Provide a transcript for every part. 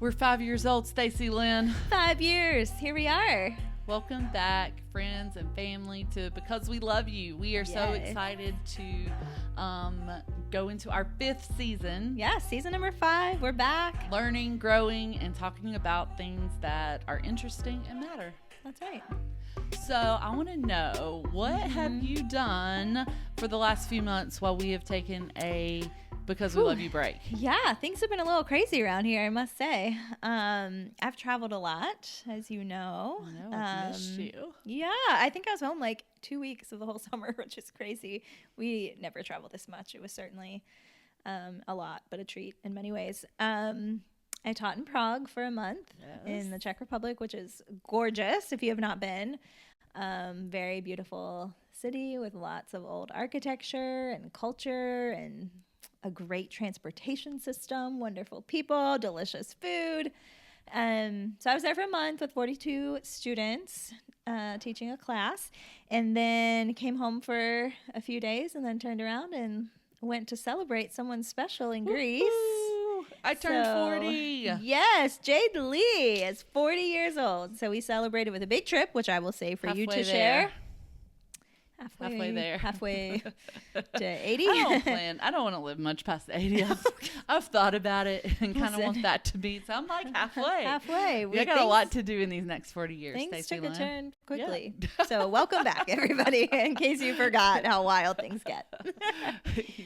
We're 5 years old, Stacy Lynn. 5 years. Here we are. Welcome back, friends and family, to Because We Love You. We are so excited to go into our 5th season. Yeah, season number 5. We're back. Learning, growing, and talking about things that are interesting and matter. That's right. So I want to know, what have you done for the last few months while we have taken a Because We Love You break? Yeah, things have been a little crazy around here, I must say. I've traveled a lot, as you know. I know, I've missed you. Yeah, I think I was home like 2 weeks of the whole summer, which is crazy. We never traveled this much. It was certainly a lot, but a treat in many ways. I taught in Prague for a month in the Czech Republic, which is gorgeous if you have not been. Very beautiful city with lots of old architecture and culture and a great transportation system, wonderful people, delicious food. So I was there for a month with 42 students teaching a class, and then came home for a few days and then turned around and went to celebrate someone special in Greece. I turned 40. Yes, Jade Lee is 40 years old. So we celebrated with a big trip, which I will say for you to share. Halfway there. Halfway to 80. I don't want to live much past 80. I've thought about it and kind of want that to be. So I'm like halfway. Halfway. We got a lot to do in these next 40 years. Things took a turn quickly. Yeah. So welcome back, everybody, in case you forgot how wild things get.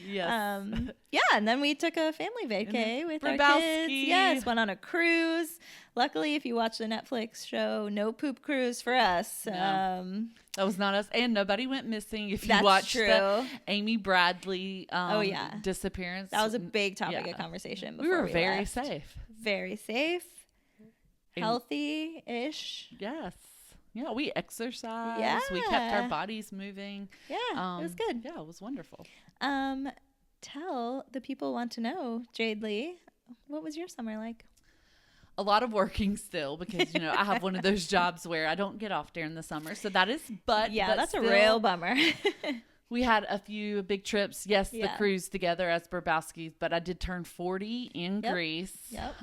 Yes. Yeah, and then we took a family vacay with our kids. Brabowski. Yes, went on a cruise. Luckily, if you watch the Netflix show, no poop cruise for us. No. That was not us, and nobody went missing. If you watched the Amy Bradley disappearance. That was a big topic of conversation before we were very left. safe. Very safe. Healthy-ish. Yes. Yeah, we exercised. Yeah. We kept our bodies moving. Yeah, it was good. Yeah, it was wonderful. Tell the people want to know, Jade Lee, what was your summer like? A lot of working still because, I have one of those jobs where I don't get off during the summer. So that is, but that's still, a real bummer. We had a few big trips. Yes, the cruise together as Brabowskis, but I did turn 40 in Greece. Yep.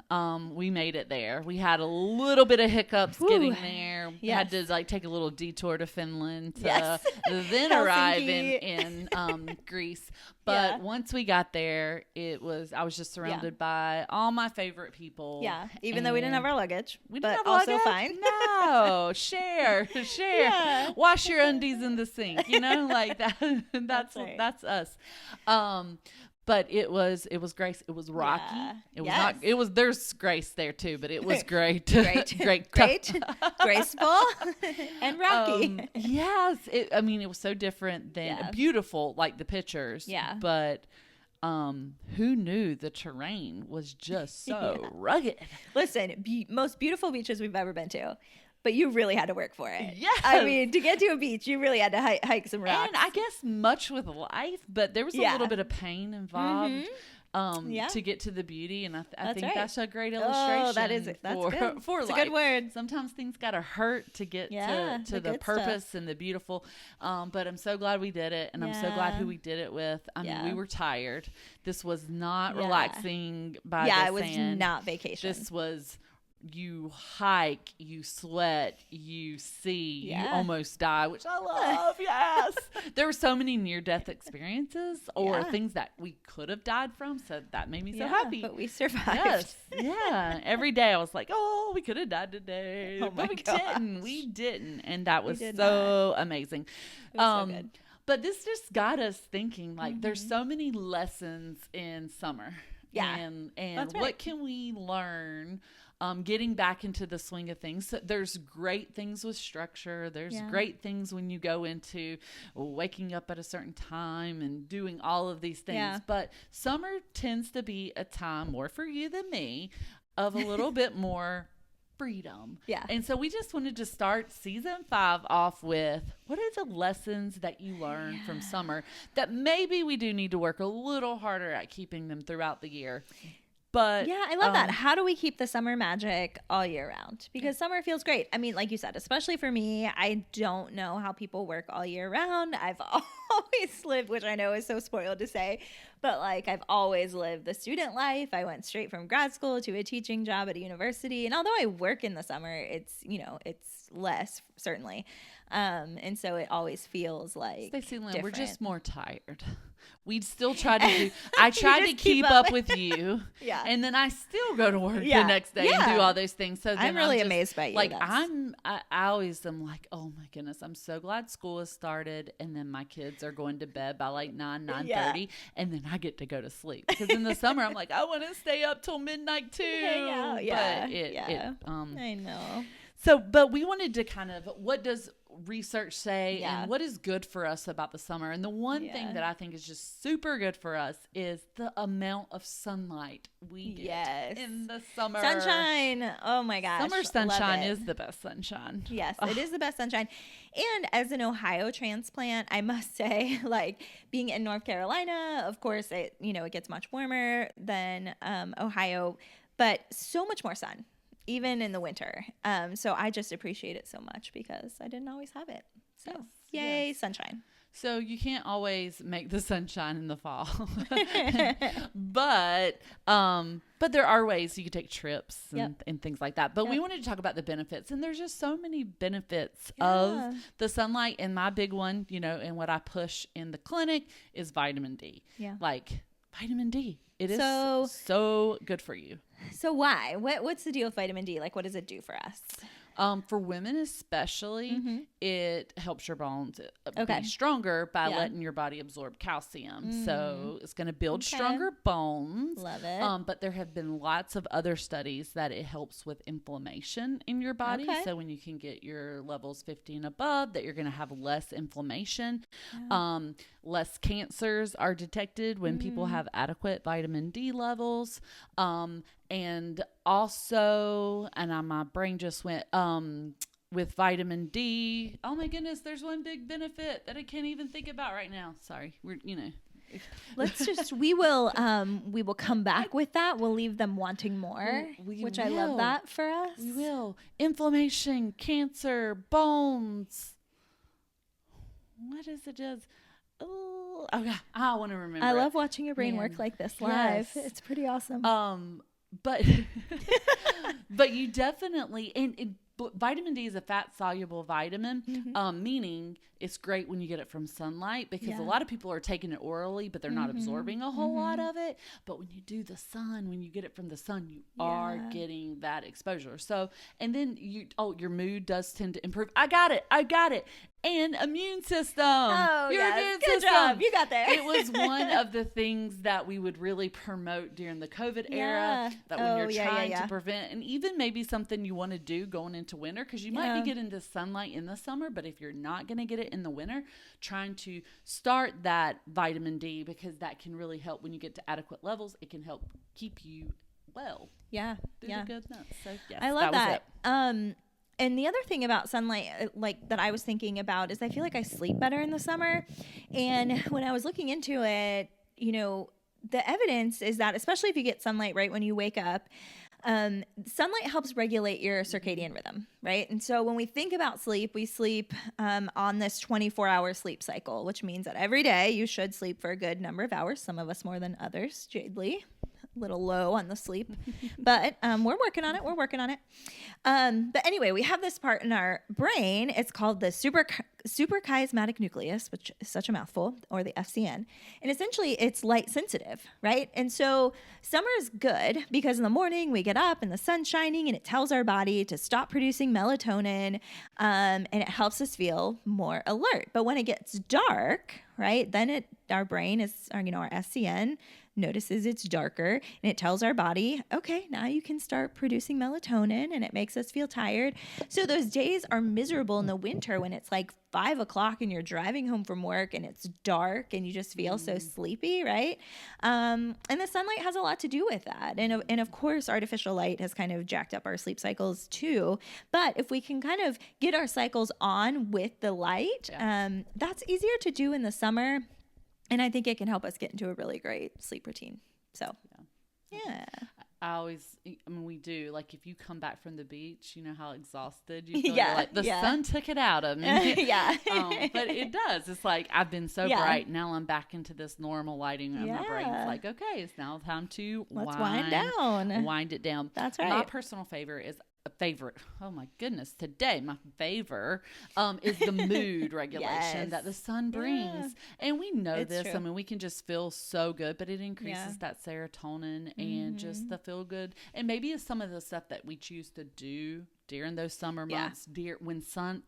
We made it there. We had a little bit of hiccups getting there. We had to take a little detour to Finland to then arrive in Greece. But once we got there, I was just surrounded by all my favorite people. Yeah, even though we didn't have our luggage. We didn't have also luggage? fine. No, share. Yeah. Wash your undies in the sink, like that. That's us. But it was Grace. It was rocky. Yeah. It was there's Grace there too, but it was great. Great. Graceful and rocky. Yes. It was so different than beautiful, like the pictures. Yeah. But who knew the terrain was just so rugged? Listen, most beautiful beaches we've ever been to. But you really had to work for it. Yes. To get to a beach, you really had to hike some rocks. And I guess much with life, but there was a little bit of pain involved to get to the beauty. And I think that's a great illustration. Oh, that's good. For it's life. a good word. Sometimes things got to hurt to get to the purpose stuff. And the beautiful. But I'm so glad we did it. And I'm so glad who we did it with. We were tired. This was not relaxing by the sand. Yeah, it was not vacation. This was... You hike, you sweat, you see, you almost die, which I love. Yes. There were so many near-death experiences or things that we could have died from. So that made me so happy. But we survived. Yes. Yeah. Every day I was like, oh, we could have died today. Oh but we didn't. And that was amazing. It was so good. But this just got us thinking, there's so many lessons in summer. Yeah. And what can we learn getting back into the swing of things? So there's great things with structure. There's great things when you go into waking up at a certain time and doing all of these things. Yeah. But summer tends to be a time, more for you than me, of a little bit more freedom. Yeah. And so we just wanted to start season 5 off with, what are the lessons that you learned from summer that maybe we do need to work a little harder at keeping them throughout the year? But I love that. How do we keep the summer magic all year round? Because summer feels great. Like you said, especially for me, I don't know how people work all year round. I've always lived, which I know is so spoiled to say, but like I've always lived the student life. I went straight from grad school to a teaching job at a university. And although I work in the summer, it's, it's less certainly. And so it always feels like Stacey Lynn, different. we're just more tired. We'd still try to do, I tried to keep up with you. Yeah. And then I still go to work the next day and do all those things. So then I'm really amazed by you. Like I always am like, oh my goodness, I'm so glad school has started. And then my kids are going to bed by like 9:30. And then I get to go to sleep. Because in the summer, I'm like, I want to stay up till midnight too. Hang out. Yeah. But I know. So, but we wanted to kind of, what does research say and what is good for us about the summer? And the one thing that I think is just super good for us is the amount of sunlight we get in the summer. Sunshine. Oh my gosh. Summer sunshine is the best sunshine. Yes, it is the best sunshine. And as an Ohio transplant, I must say, like being in North Carolina, of course, it gets much warmer than Ohio, but so much more sun. Even in the winter. So I just appreciate it so much because I didn't always have it. So yay, sunshine. So you can't always make the sunshine in the fall. but there are ways you can take trips and things like that. But we wanted to talk about the benefits. And there's just so many benefits of the sunlight. And my big one, and what I push in the clinic is vitamin D. Yeah. Like vitamin D. It is so good for you. So why? What's the deal with vitamin D? Like, what does it do for us? For women especially, it helps your bones be stronger by letting your body absorb calcium. So it's going to build stronger bones. Love it. But there have been lots of other studies that it helps with inflammation in your body. So when you can get your levels 50 and above, that you're going to have less inflammation. Less cancers are detected when people have adequate vitamin D levels. And also, my brain just went, with vitamin D. Oh my goodness, there's one big benefit that I can't even think about right now. Sorry. We will come back with that. We'll leave them wanting more, which I love that for us. We will. Inflammation, cancer, bones. What is it does? Oh, okay. I want to remember. I love watching your brain work like this live. Yes. It's pretty awesome. But you definitely, and vitamin D is a fat soluble vitamin, meaning it's great when you get it from sunlight because a lot of people are taking it orally, but they're not absorbing a whole lot of it. But when you do the sun, when you get it from the sun, you are getting that exposure. So, and then your mood does tend to improve. I got it. And immune system. Oh, yes. Good job. You got there. It was one of the things that we would really promote during the COVID era, that when you're trying to prevent, and even maybe something you want to do going into winter, because you might be getting the sunlight in the summer, but if you're not going to get it in the winter, trying to start that vitamin D, because that can really help when you get to adequate levels. It can help keep you well. Yeah. Good nuts. So, yes, I love that. And the other thing about sunlight, like that I was thinking about, is I feel like I sleep better in the summer. And when I was looking into it, the evidence is that, especially if you get sunlight right when you wake up, sunlight helps regulate your circadian rhythm, right? And so when we think about sleep, we sleep on this 24-hour sleep cycle, which means that every day you should sleep for a good number of hours. Some of us more than others. Jade Lee, a little low on the sleep, but we're working on it. But anyway, we have this part in our brain. It's called the suprachiasmatic nucleus, which is such a mouthful, or the FCN. And essentially it's light sensitive, right? And so summer is good because in the morning we get up and the sun's shining and it tells our body to stop producing melatonin, and it helps us feel more alert. But when it gets dark, right, then our brain is, our SCN notices it's darker and it tells our body, okay, now you can start producing melatonin, and it makes us feel tired. So those days are miserable in the winter when it's like 5 o'clock and you're driving home from work and it's dark and you just feel so sleepy, right? And the sunlight has a lot to do with that. And of course, artificial light has kind of jacked up our sleep cycles too. But if we can kind of get our cycles on with the light, that's easier to do in the summer. And I think it can help us get into a really great sleep routine. So, yeah. I mean, we do. Like, if you come back from the beach, you know how exhausted you feel. Yeah, You're like, the sun took it out of me. Yeah. But it does. It's like, I've been so bright. Now I'm back into this normal lighting. And my brain's like, okay, it's now time to wind down. Wind it down. That's right. My personal favorite. Oh my goodness, today my favor is the mood regulation that the sun brings. And we know it's this. True. I mean, we can just feel so good, but it increases that serotonin and just the feel good. And maybe it's some of the stuff that we choose to do during those summer months, when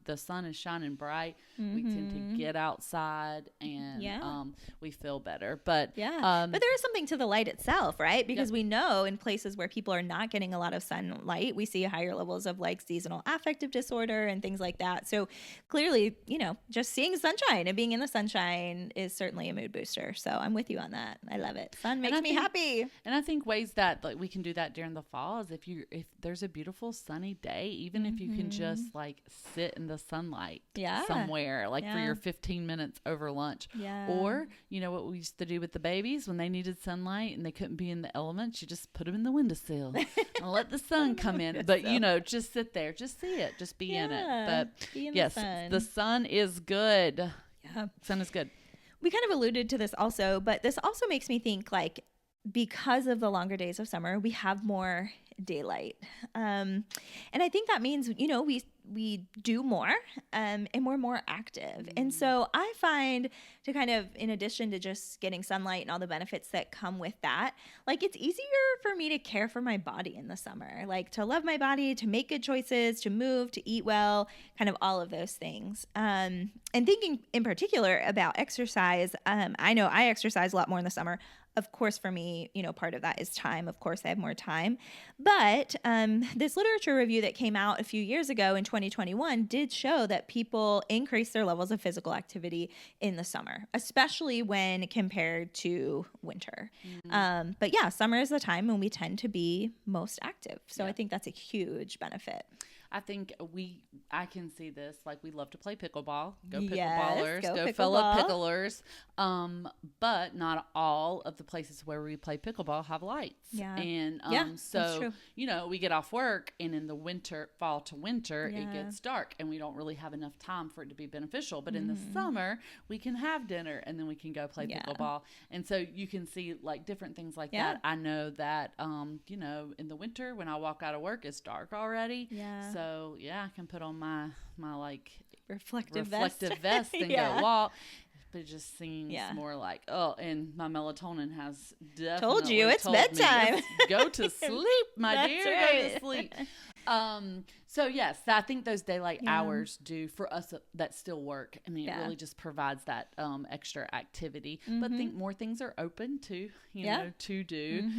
the sun is shining bright, we tend to get outside and we feel better. But but there is something to the light itself, right? Because we know in places where people are not getting a lot of sunlight, we see higher levels of like seasonal affective disorder and things like that. So clearly, you know, just seeing sunshine and being in the sunshine is certainly a mood booster. So I'm with you on that. I love it. Sun makes me happy. And I think ways that like we can do that during the fall is if there's a beautiful sunny day, even if you can just like sit in the sunlight somewhere, like for your 15 minutes over lunch. Or, you know, what we used to do with the babies when they needed sunlight and they couldn't be in the elements, you just put them in the windowsill and let the sun come in. But, you know, just sit there, just see it, just be in it. But yes, the sun is good. Sun is good. We kind of alluded to this also, but this also makes me think like, because of the longer days of summer, we have more daylight. And I think that means, you know, we do more and we're more active. And so I find to kind of, in addition to just getting sunlight and all the benefits that come with that, like it's easier for me to care for my body in the summer, like to love my body, to make good choices, to move, to eat well, kind of all of those things. And thinking in particular about exercise, I know I exercise a lot more in the summer. Of course, for me, you know, part of that is time. Of course, I have more time. But this literature review that came out a few years ago in 2021 did show that people increase their levels of physical activity in the summer, especially when compared to winter. But yeah, summer is the time when we tend to be most active. So I think that's a huge benefit. I think I can see this. Like, we love to play pickleball. Go pickleballers. Go fellow picklers. But not all of the places where we play pickleball have lights. And so, you know, we get off work and in the fall to winter, it gets dark and we don't really have enough time for it to be beneficial. But in the summer, we can have dinner and then we can go play pickleball. And so you can see like different things like that. I know that, you know, in the winter when I walk out of work, it's dark already. So I can put on my like reflective vest and go walk. But it just seems more like, and my melatonin has definitely told you it's bedtime. Go to sleep, my dear. Go to sleep. So yes, I think those daylight hours do for us that still work. I mean, it really just provides that extra activity. But I think more things are open to, you know, to do.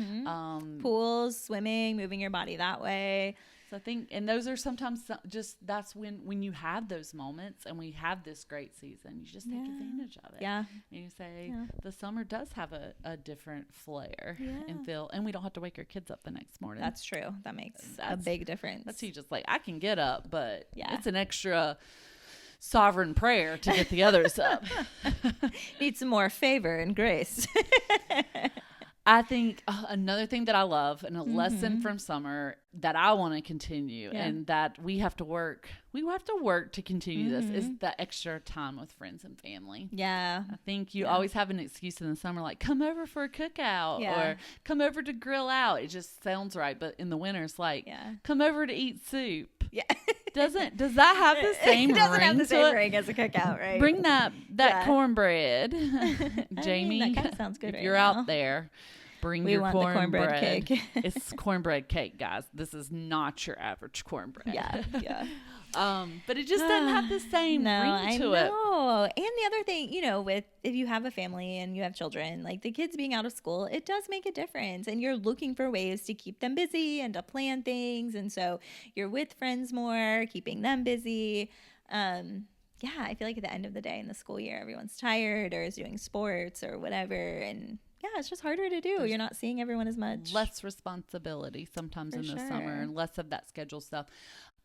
Pools, swimming, moving your body that way. So I think, and those are sometimes just, that's when you have those moments and we have this great season, you just take advantage of it. And you say, the summer does have a different flair and feel, and we don't have to wake our kids up the next morning. That's true. That makes a big difference. That's you just like, I can get up, but it's an extra sovereign prayer to get the others up. Need some more favor and grace. I think another thing that I love and a lesson from summer that I want to continue and that we have to work to continue this is the extra time with friends and family. I think you always have an excuse in the summer, like come over for a cookout or come over to grill out. It just sounds right. But in the winter, it's like, come over to eat soup. Does that have the same ring? It doesn't have the same ring as a cookout, right? Bring that cornbread. Jamie, that kind of sounds good. If you're out there, bring your cornbread cake. It's cornbread cake, guys. This is not your average cornbread. But it just doesn't have the same ring to it. And the other thing, you know, with if you have a family and you have children, like the kids being out of school, it does make a difference. And you're looking for ways to keep them busy and to plan things. And so you're with friends more, keeping them busy. I feel like at the end of the day in the school year, everyone's tired or is doing sports or whatever. And it's just harder to do. You're not seeing everyone as much. Less responsibility sometimes in the summer and less of that schedule stuff.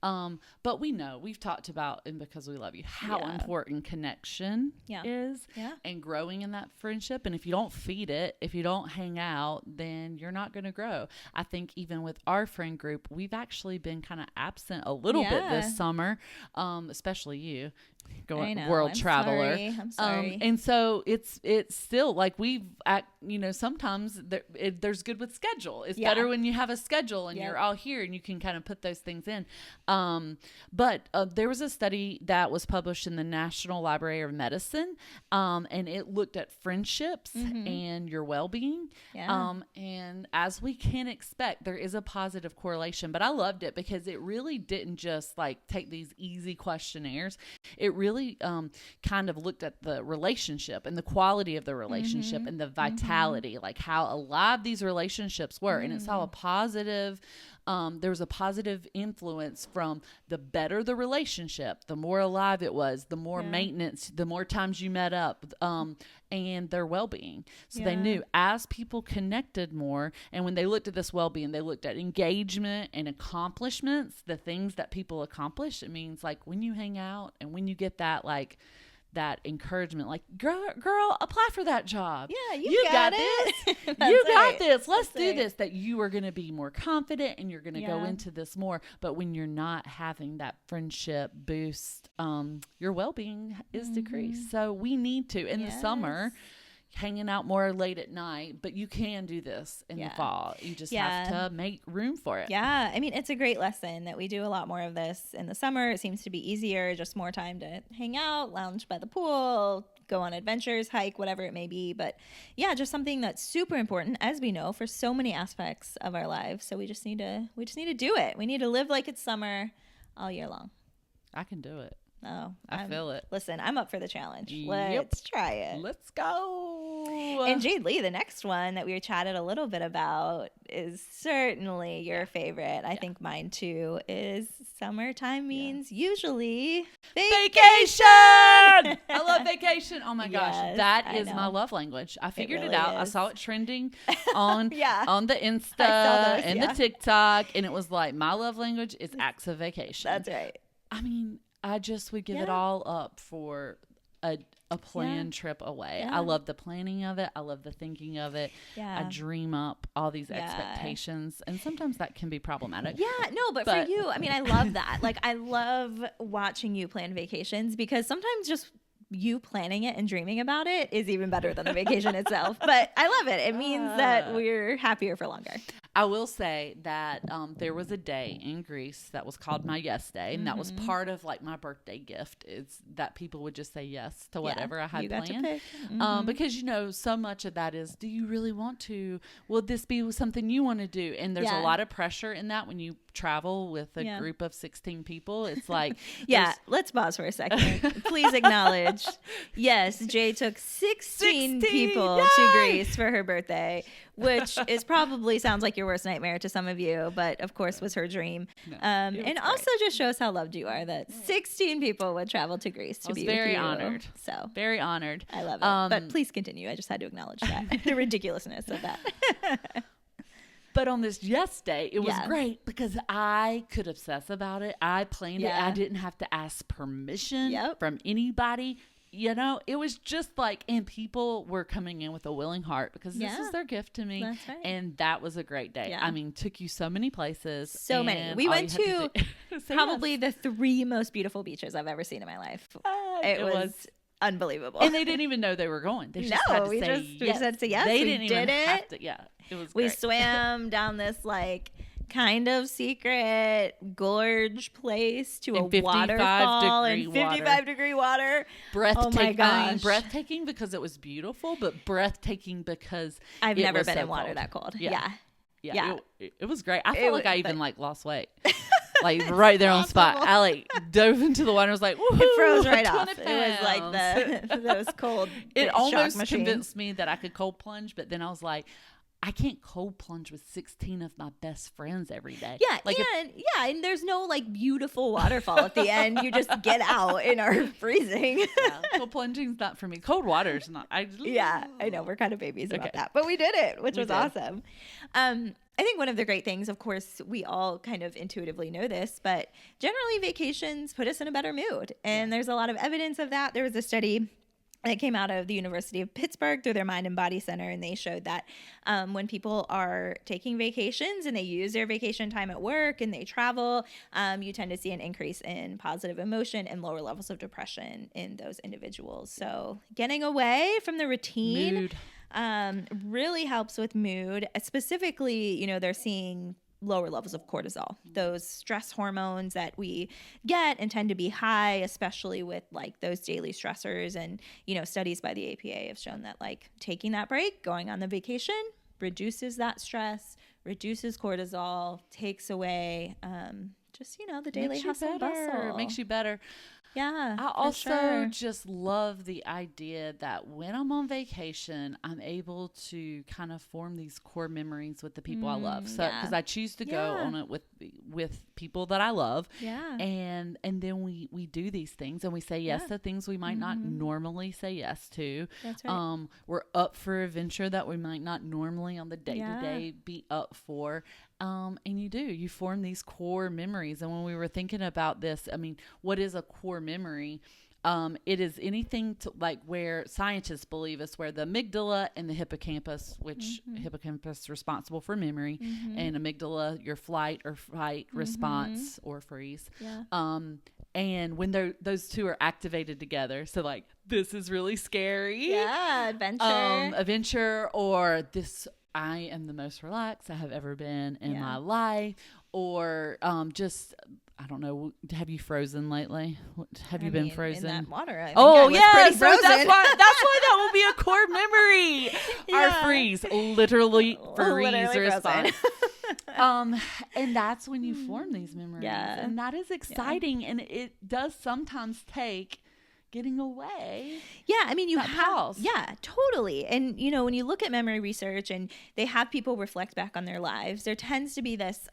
But we've talked about, and Because We Love You, how important connection is and growing in that friendship. And if you don't feed it, if you don't hang out, then you're not going to grow. I think even with our friend group, we've actually been kind of absent a little bit this summer, especially you. World traveler. I'm sorry. And so it's still like sometimes there's good with schedule. It's better when you have a schedule and you're all here and you can kind of put those things in. But there was a study that was published in the National Library of Medicine, and it looked at friendships and your well-being. And as we can expect, there is a positive correlation, but I loved it because it really didn't just like take these easy questionnaires. It really kind of looked at the relationship and the quality of the relationship and the vitality, like how alive these relationships were. And it saw a positive, there was a positive influence from the better the relationship, the more alive it was, the more maintenance, the more times you met up, and their well-being. So they knew as people connected more, and when they looked at this well-being, they looked at engagement and accomplishments, the things that people accomplish. It means like when you hang out and when you get that like that encouragement, like girl, apply for that job. Yeah, you got it. You got this. Let's do this. That you are going to be more confident and you're going to go into this more. But when you're not having that friendship boost, your well-being is decreased. So we need to in the summer. Hanging out more late at night, but you can do this in the fall. You just have to make room for it. Yeah. I mean, it's a great lesson that we do a lot more of this in the summer. It seems to be easier, just more time to hang out, lounge by the pool, go on adventures, hike, whatever it may be. But yeah, just something that's super important, as we know, for so many aspects of our lives. So we just need to do it. We need to live like it's summer all year long. I can do it. Oh, I feel it. Listen, I'm up for the challenge. Let's try it. Let's go. And Jade Lee, the next one that we chatted a little bit about is certainly your favorite. I think mine too is summertime means usually vacation. I love vacation. Oh my gosh. That is my love language. I figured it out. I saw it trending on on the Insta and the TikTok, and it was like my love language is acts of vacation. That's right. I mean, I just would give it all up for a planned trip away. I love the planning of it. I love the thinking of it. I dream up all these expectations, and sometimes that can be problematic. Yeah, no, but for you, I mean, I love that. Like, I love watching you plan vacations because sometimes just you planning it and dreaming about it is even better than the vacation itself. But I love it. It means that we're happier for longer. I will say that there was a day in Greece that was called my yes day, and that was part of like my birthday gift is that people would just say yes to whatever I had planned. Because so much of that is, do you really want to? Will this be something you want to do? And there's a lot of pressure in that when you travel with a group of 16 people. It's like let's pause for a second. Please acknowledge. Yes, Jay took 16 people to Greece for her birthday, which is probably sounds like your worst nightmare to some of you, but of course was her dream. And also just shows how loved you are that 16 people would travel to Greece to be with you. Very honored. So very honored. I love it. But please continue. I just had to acknowledge that the ridiculousness of that. But on this yes day, it was great because I could obsess about it. I planned it. I didn't have to ask permission from anybody. It was just like, and people were coming in with a willing heart because this is their gift to me. That's right. And that was a great day. I mean, took you so many places. So many. We went to probably the 3 most beautiful beaches I've ever seen in my life. It was unbelievable. And they didn't even know they were going. They just had to say yes. We just had to say yes. They didn't even have to. Yeah, it was great. We swam down this like kind of secret gorge place to a waterfall in 55-degree water. Breathtaking. Oh my gosh. I mean, breathtaking because it was beautiful, but breathtaking because I've never been in water that cold. Yeah. It was great. I felt like I even lost weight. Like right there on the spot. I dove into the water and was like, woohoo, it froze right off. It was like those cold It almost convinced me that I could cold plunge, but then I was like, I can't cold plunge with 16 of my best friends every day. Yeah, and there's no beautiful waterfall at the end. You just get out and are freezing. Cold plunging's not for me. Cold water's not. I know we're kind of babies about that, but we did it, which was awesome. I think one of the great things, of course, we all kind of intuitively know this, but generally vacations put us in a better mood. And there's a lot of evidence of that. There was a study that came out of the University of Pittsburgh through their Mind and Body Center, and they showed that when people are taking vacations and they use their vacation time at work and they travel, you tend to see an increase in positive emotion and lower levels of depression in those individuals. So getting away from the routine Mood. really helps with mood. Specifically, you know, they're seeing lower levels of cortisol, those stress hormones that we get and tend to be high, especially with like those daily stressors. And, you know, studies by the APA have shown that like taking that break, going on the vacation reduces that stress, reduces cortisol, takes away just, you know, the daily hustle and bustle. It makes you better. Yeah. I also just love the idea that when I'm on vacation, I'm able to kind of form these core memories with the people I love. So because I choose to go on it with people that I love. Yeah. And then we do these things and we say yes to things we might not normally say yes to. That's right. We're up for a venture that we might not normally on the day-to-day be up for. And you form these core memories. And when we were thinking about this, I mean, what is a core memory? It is anything to, like where scientists believe is where the amygdala and the hippocampus, which hippocampus responsible for memory, and amygdala, your flight or fight response or freeze. Yeah. And when those two are activated together, so like this is really scary. Yeah, adventure, or this. I am the most relaxed I have ever been in my life, or just I don't know. Have you frozen lately? Have you been frozen? In that water. I think so that's why that will be a core memory. Our freeze, literally freeze response. And that's when you form these memories, and that is exciting, and it does sometimes take getting away. Yeah, I mean, you have, yeah, totally. And, you know, when you look at memory research and they have people reflect back on their lives, there tends to be this,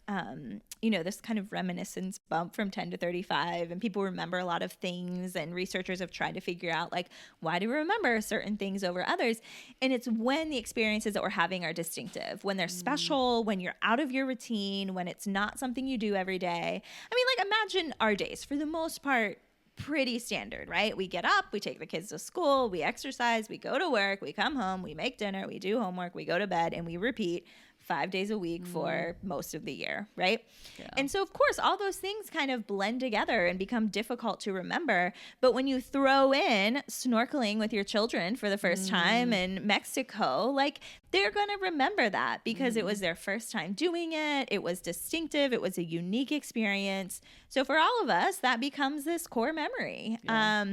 you know, this kind of reminiscence bump from 10 to 35, and people remember a lot of things, and researchers have tried to figure out, like, why do we remember certain things over others? And it's when the experiences that we're having are distinctive, when they're special, when you're out of your routine, when it's not something you do every day. I mean, like, imagine our days, for the most part, pretty standard, right? We get up, we take the kids to school, we exercise, we go to work, we come home, we make dinner, we do homework, we go to bed, and we repeat 5 days a week for most of the year, right? Yeah. And so, of course, all those things kind of blend together and become difficult to remember. But when you throw in snorkeling with your children for the first time in Mexico, like, they're going to remember that because it was their first time doing it. It was distinctive. It was a unique experience. So for all of us, that becomes this core memory. Yeah.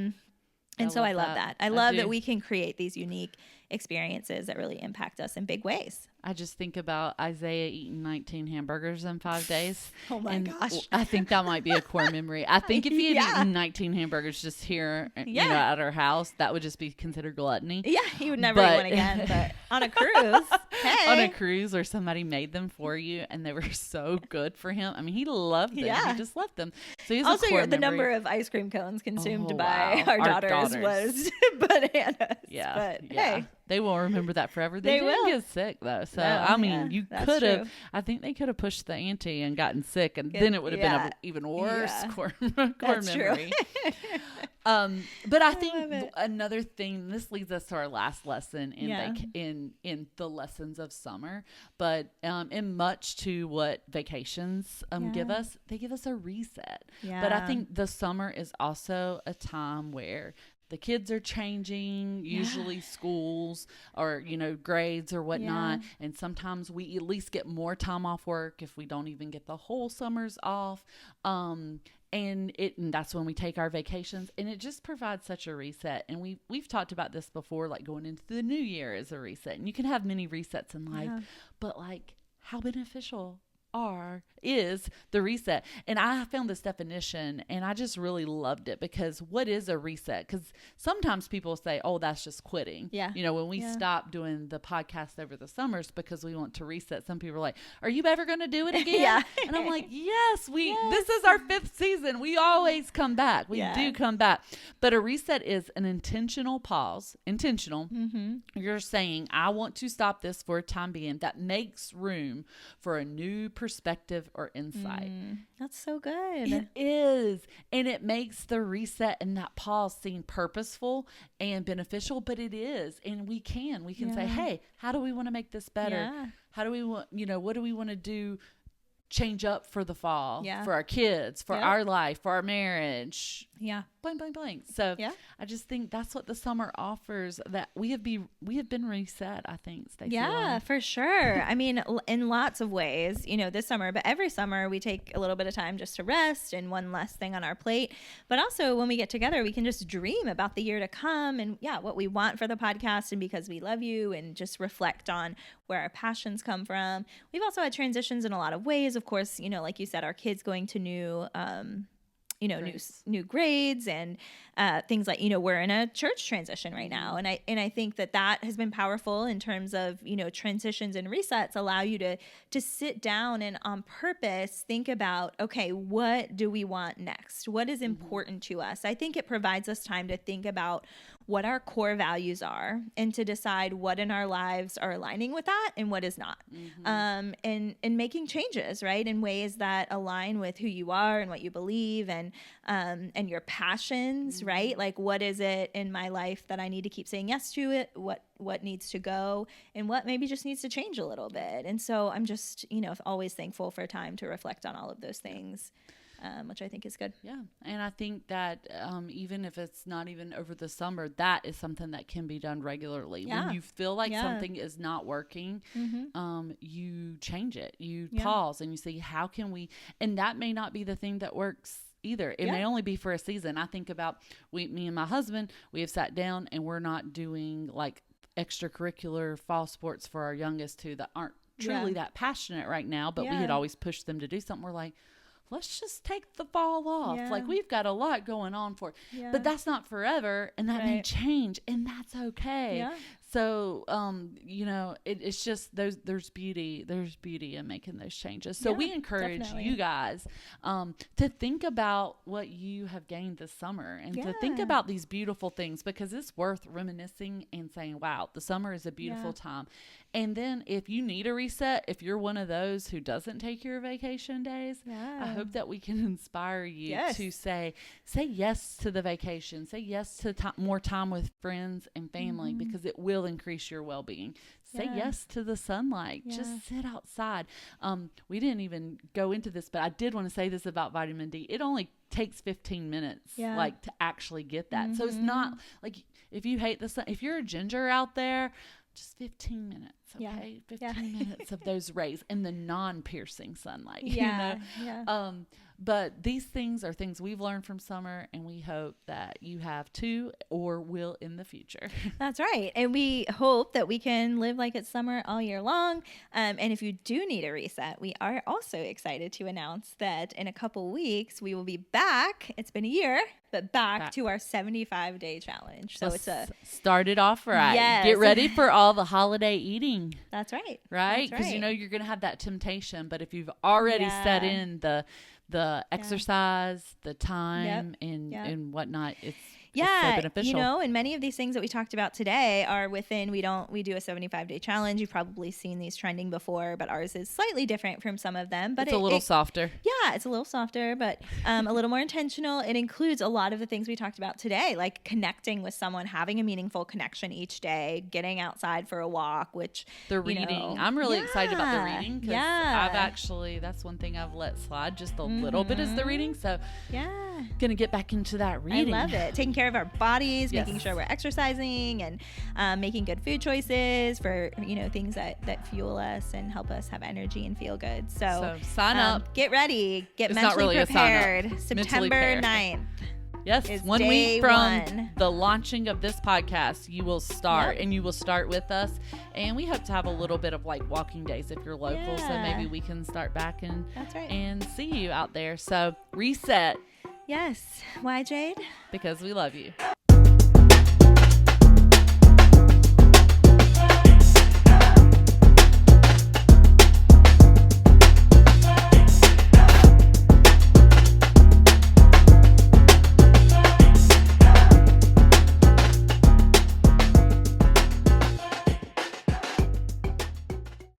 And so I love that. I love that we can create these unique experiences that really impact us in big ways. I just think about Isaiah eating 19 hamburgers in 5 days. Oh my gosh. I think that might be a core memory. I think if he had eaten 19 hamburgers just here, you know, at our house, that would just be considered gluttony. Yeah, he would never eat one again. But on a cruise, on a cruise where somebody made them for you and they were so good for him. I mean, he loved them. Yeah. He just left them. So he's also, a core the memory. number of ice cream cones consumed by our daughters was bananas. Yeah. But hey. They will remember that forever. They didn't get sick, though. So, I mean, you could have, I think they could have pushed the ante and gotten sick, and then it would have been an even worse core memory. But I think another thing, this leads us to our last lesson in the lessons of summer, but in much to what vacations give us, they give us a reset. Yeah. But I think the summer is also a time where the kids are changing, usually schools or, you know, grades or whatnot. Yeah. And sometimes we at least get more time off work if we don't even get the whole summers off. And that's when we take our vacations, and it just provides such a reset. And we've talked about this before, like going into the new year as a reset. And you can have many resets in life, but like how beneficial is the reset. And I found this definition and I just really loved it, because what is a reset? Because sometimes people say, oh, that's just quitting. Yeah. You know, when we stop doing the podcast over the summers because we want to reset, some people are like, are you ever going to do it again? Yeah. And I'm like, yes, this is our 5th season. We always come back. We do come back. But a reset is an intentional pause. Intentional. Mm-hmm. You're saying, I want to stop this for a time being, that makes room for a new perspective or insight. That's so good. It is. And it makes the reset and that pause seem purposeful and beneficial, but it is. And we can say, hey, how do we want to make this better? Yeah. How do we want, what do we want to do? Change up for the fall, for our kids, for our life, for our marriage. Yeah. Blank, blank, blank. So I just think that's what the summer offers, that we have been reset, I think, Stacey. Yeah, for sure. I mean, in lots of ways, this summer, but every summer we take a little bit of time just to rest and one less thing on our plate. But also when we get together, we can just dream about the year to come and what we want for the podcast, and because we love you, and just reflect on where our passions come from. We've also had transitions in a lot of ways. Of course, like you said, our kids going to new grades and things like, we're in a church transition right now. And I think that has been powerful in terms of, transitions and resets allow you to sit down and on purpose think about, okay, what do we want next? What is important to us? I think it provides us time to think about what our core values are and to decide what in our lives are aligning with that and what is not. And making changes, right, in ways that align with who you are and what you believe and your passions, right? Like, what is it in my life that I need to keep saying yes to it? What needs to go and what maybe just needs to change a little bit. And so I'm just, always thankful for time to reflect on all of those things. Which I think is good. Yeah. And I think that even if it's not even over the summer, that is something that can be done regularly. Yeah. When you feel like something is not working, you change it. You pause and you see, how can we, and that may not be the thing that works either. It may only be for a season. I think about me and my husband, we have sat down and we're not doing like extracurricular fall sports for our youngest two that aren't truly that passionate right now, but we had always pushed them to do something. We're like, let's just take the fall off. Yeah. Like, we've got a lot going on for it. Yeah. But that's not forever, and that may change, and that's okay. Yeah. So, it's just there's beauty in making those changes. So we encourage you guys to think about what you have gained this summer and to think about these beautiful things, because it's worth reminiscing and saying, wow, the summer is a beautiful time. And then if you need a reset, if you're one of those who doesn't take your vacation days, I hope that we can inspire you to say yes to the vacation, say yes to more time with friends and family, because it will increase your well-being. Say yes to the sunlight. Just sit outside. We didn't even go into this, but I did want to say this about vitamin D. It only takes 15 minutes to actually get that. So it's not like, if you hate the sun, if you're a ginger out there, just 15 minutes, okay? 15 minutes of those rays in the non-piercing sunlight, But these things are things we've learned from summer, and we hope that you have too, or will in the future. That's right. And we hope that we can live like it's summer all year long. And if you do need a reset, we are also excited to announce that in a couple weeks, we will be back. It's been a year, but back to our 75-day challenge. So it's started off right. Yes. Get ready for all the holiday eating. That's right. Right? Because you're going to have that temptation. But if you've already set in the exercise, the time, and whatnot, it's so beneficial. And many of these things that we talked about today are within, we do a 75-day challenge. You've probably seen these trending before, but ours is slightly different from some of them. But it's a little softer. Yeah, it's a little softer, but a little more intentional. It includes a lot of the things we talked about today, like connecting with someone, having a meaningful connection each day, getting outside for a walk, which the reading. I'm really excited about the reading, because I've actually, that's one thing I've let slide just a little bit, is the reading. So gonna get back into that reading. I love it. Taking care of our bodies, making sure we're exercising, and making good food choices for things that fuel us and help us have energy and feel good. So sign up, get ready, get mentally prepared. September 9th. Yes, is 1 day week from one. the launching of this podcast, you will start, Yep. and you will start with us. And we hope to have a little bit of like walking days if you're local, so Yeah. maybe we can start back That's right. and see you out there. So reset, Yes. Why, Jade? because we love you.